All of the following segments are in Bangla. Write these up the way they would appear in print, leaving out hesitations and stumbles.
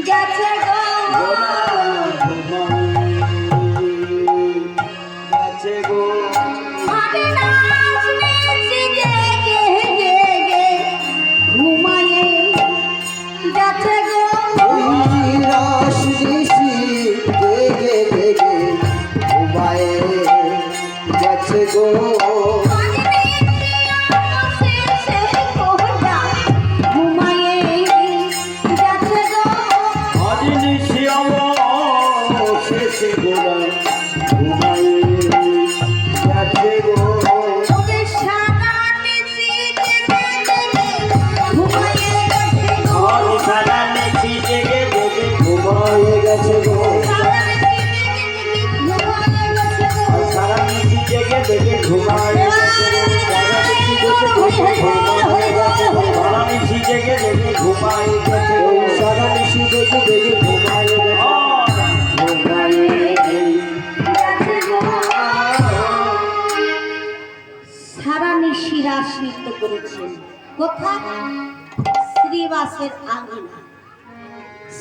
গেছে গো গেছে গো আরে নাচ নেচে গে গে গে গে ঘুমায়ে গেছে গো রাস ঋষি জেগে জেগে ঘুমায়ে গেছে গো সারা নিশি রাস নৃত্য করেছেন কোথায়? শ্রীবাসের আঙ্গিনা।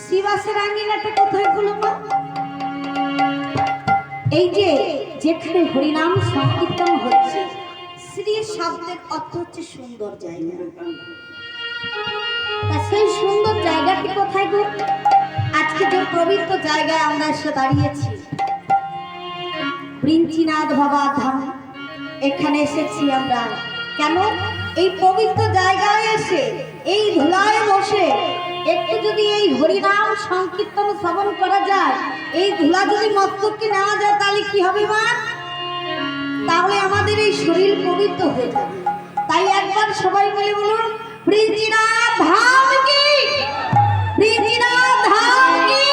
শ্রীবাসের আঙ্গিনাটা কোথায় হলো মা? এই যে যেখানে হরিনাম সংকীর্তন হচ্ছে, শ্রী শব্দের অর্থ হচ্ছে সুন্দর জায়গা। তা সেই সুন্দর জায়গাটি কোথায় গো? আজকে যে পবিত্র জায়গায় আমরা এসে দাঁড়িয়েছি, বৃঞ্চিনাথ বাবার ধাম, এখানে এসেছি আমরা কেন? এই পবিত্র জায়গায় এসে এই ধুলায় বসে একটু যদি এই হরিনাম সংকীর্তন শ্রবণ করা যায়, এই ধুলা যদি মস্তকে নেওয়া যায়, তাহলে কি হবে মা? তাহলে আমাদের এই শরীর পবিত্র হয়ে যাবে। তাই একবার সবাই মিলে বলুন, বৃঞ্চিনাথ ধাম কি, বৃঞ্চিনাথ ধাম কি।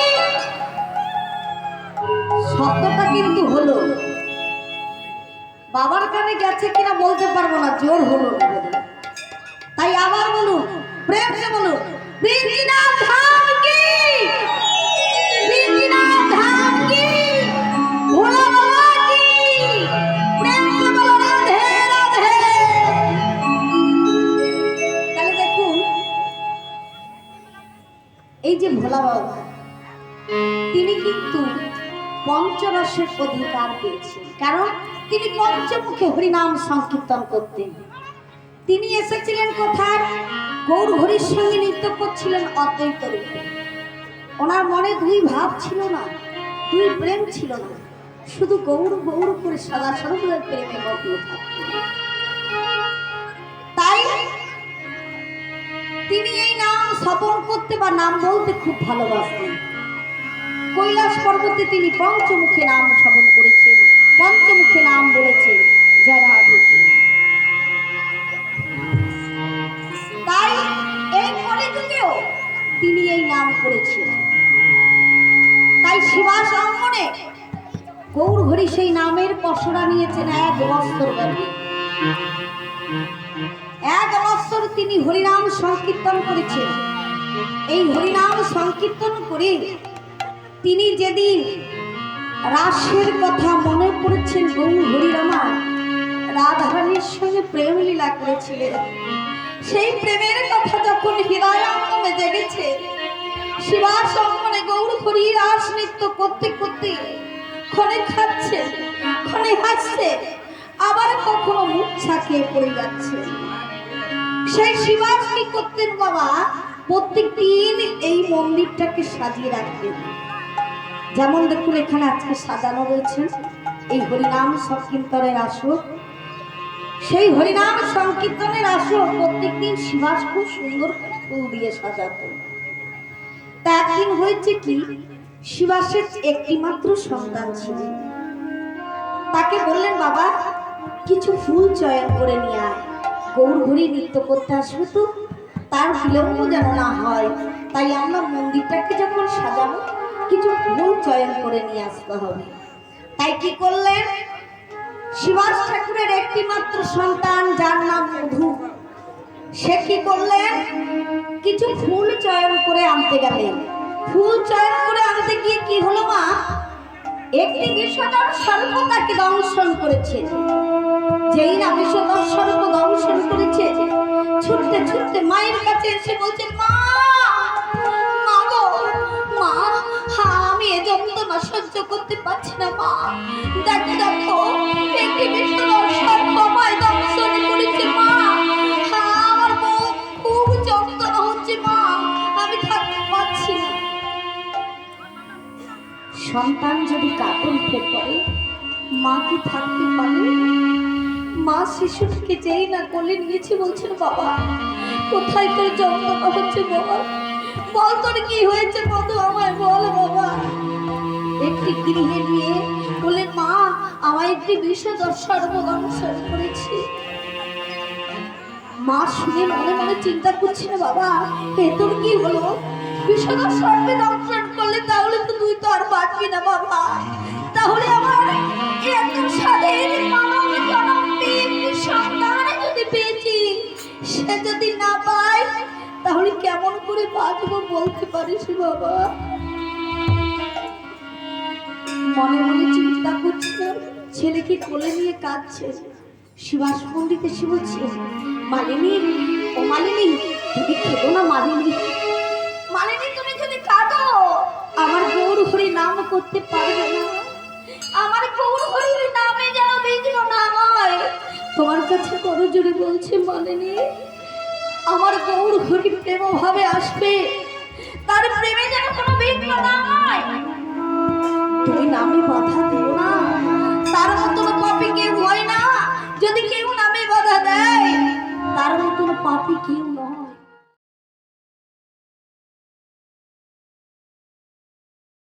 শব্দটা কিন্তু হলো, বাবার কানে গেছে কিনা বলতে পারবো না, জোর হলো। তাই আবার বলুন, প্রেম সে বলুন, বৃঞ্চিনাথ ধাম কি, বৃঞ্চিনাথ ধাম কি, ভোলা বাবা কি, প্রেম সে বলো রাধে রাধে। তাহলে দেখুন, এই যে ভোলা বাবা, তিনি কিন্তু পঞ্চরসের অধিকার পেয়েছেন, কারণ তিনি পঞ্চমুখে হরিনাম সংকীর্তন করতেন। তিনি এসেছিলেন কোথায়? গৌর হরির সঙ্গে নৃত্য করছিলেন অদ্বৈত রূপে। ওনার মনে দুই ভাব ছিল না, দুই প্রেম ছিল না, শুধু গৌর গৌর করে সদা সর্বদা প্রেমে মগ্ন থাকতেন। তাই তিনি এই নাম শ্রবণ করতে বা নাম বলতে খুব ভালোবাসতেন। কৈলাস পর্বতে তিনি পঞ্চমুখে নাম শ্রবণ করেছেন, পঞ্চমুখে নাম বলেছেন জয় রাধেশ্যাম। তাই এই কলিযুগেও তিনি এই নাম করেছেন। তাই শিবাস অঙ্গনে গৌর হরি সেই নামের পসরা নিয়েছেন 1 বৎসর ব্যাপী। 1 বৎসর তিনি হরিনাম সংকীর্তন করেছেন। এই হরিনাম সংকীর্তন করে তিনি যেদিন রাসের কথা মনে করেছেন, গৌর হরিরামা রাধারানীর সঙ্গে প্রেম লীলা করেছিলেন, সেই প্রেমের কথা যখন হৃদয়াঙ্গমে জেগেছে, শিবাস অঙ্গনে গৌর হরি রাস নৃত্য করতে করতে ক্ষণে খাচ্ছে, ক্ষণে হাসছে, আবার কখনো মূর্ছা খেয়ে পড়ে যাচ্ছে। সেই শিবাস কি করতেন বাবা? প্রত্যেক দিন এই মন্দিরটাকে সাজিয়ে রাখতেন। যেমন দেখুন এখানে আজকে সাজানো রয়েছে এই হরিনাম সংকীর্তনের আসর। সেই হরিনাম সংকীর্তনের আসর প্রত্যেকদিন শিবাস খুব সুন্দর ফুল দিয়ে সাজাতো। তা একদিন হয়েছে কি, শিবাসের একটি মাত্র সন্তান ছিল। তাকে বললেন, বাবা কিছু ফুল চয়ন করে নিয়ে আয়, গৌর হরি নৃত্য করতে আসবে তো, তার বিলম্ব যেন না হয়। তাই আমরা মন্দিরটাকে যখন সাজাবো, কিছু ফুল চয়ন করে নিয়ে আসতে হবে। তাই কি করলেন? শিবাস ঠাকুরের একটি মাত্র সন্তান, যার নাম মধু, সে কি করলেন? কিছু ফুল চয়ন করে আনতে গেলেন। ফুল চয়ন করে আনতে গিয়ে কি হলো মা? একটি বিষধর সর্প তাকে দংশন করেছে। যেই না বিষধর সর্প দংশন করেছে, ছুটতে ছুটতে মায়ের কাছে এসে বলছে, মা, মা গো, সহ্য করতে পারছি না মা। দেখো দেখো একটি বিশ্বদর সর্বময় দংশন করেছে মা। আমার বুক খুব যন্ত্রণা হচ্ছে মা, আমি থাকতে পারছি না। সন্তান যদি কাতর উঠে পড়ে মা কি থাকতে পারে? মা শিশুটিকে যেই না কোলে নিয়েছে বলছেন বাবা কোথায় তোর যন্ত্রণা হচ্ছে বল, বল তোর কি হয়েছে কত আমায় বল বাবা। একটি গৃহে নিয়ে বললেন মা আমায় একটি বিষধর সর্বদংশন করেছে। মা শুনে মনে মনে চিন্তা করছে না বাবা এ তোর কি হলো, বিষধর সর্বে দংশন করলে তাহলে তো তুই তো আর বাঁচবি না বাবা। তাহলে আমার এত স্বাধীন মানব জনম পেয়ে একটি সন্তান যদি পেয়েছি সে যদি না পায় তাহলে কেমন করে বাঁচবো বলতে পারিস বাবা। মনে মনে চিন্তা করছে, ছেলেকে কোলে নিয়ে কাঁদছে। শিবাস পণ্ডিত এসে বলছে মালিনী, ও মালিনী তুমি খেলো না মালিনী, মালিনী তুমি যদি কাঁদো আমার গৌর হরি নাম করতে পারবে না, আমার গৌর হরির নামে যেন বিঘ্ন না হয়। তোমার কাছে বড় জোরে বলছে মালিনী আমার গৌর হরি প্রেম ভাবে আসবে, তার প্রেমে যেন কোনো বিঘ্ন না হয়। তুমি নামে বাধা দিও না, তার মতন পাপী কেউ হয় না। যদি কেউ নামে বাধা দেয় তার মতন পাপী কেউ